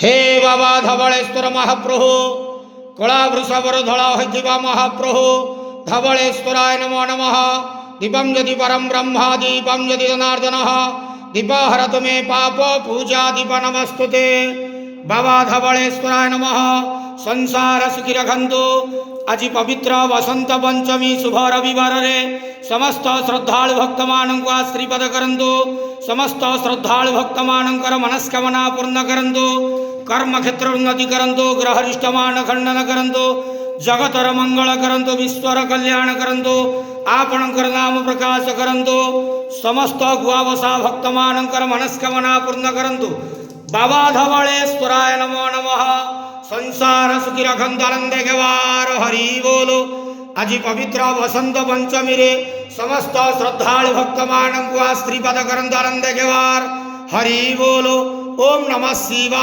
हे बाबा धवलेश्वर महाप्रभु कला वृषभर धड़ा होइथिबा महाप्रभु धवलेश्वराय नमो नमः। दीपं यदि परम ब्रह्मा दीपं यदि जनार्दन दीपहरतु मे पाप पूजा दीप नमस्तुते। बाबा धवलेश्वराय नमः। संसार सुखी रखंतु। आज पवित्र वसंत पंचमी शुभ रविवार रे समस्त श्रद्धालु भक्त मानक आशीर्वाद करंतु। समस्त श्रद्धालु भक्त मानकर मनस्कामना पूर्ण करंतु। कर्म क्षेत्र उन्नति करंतु। ग्रहरिष्टमान खंडन करंतु। जगतर मंगल करंतु। विश्वर कल्याण करंतु। आपणकर नाम प्रकाश करंतु। समस्त गुआवसा भक्त मानकर मनस्कामना पूर्ण करंतु। बाबा धवलेश्वराय नमो नमः। संसार सुखी रखंतु आनंदे गवार हरि बोलो। आज पवित्र वसंत पंचमी रे समस्त श्रद्धालु भक्त मानक आशीर्वाद करंतु आनंदे गवार हरि बोलो। ओम नमः शिवाय।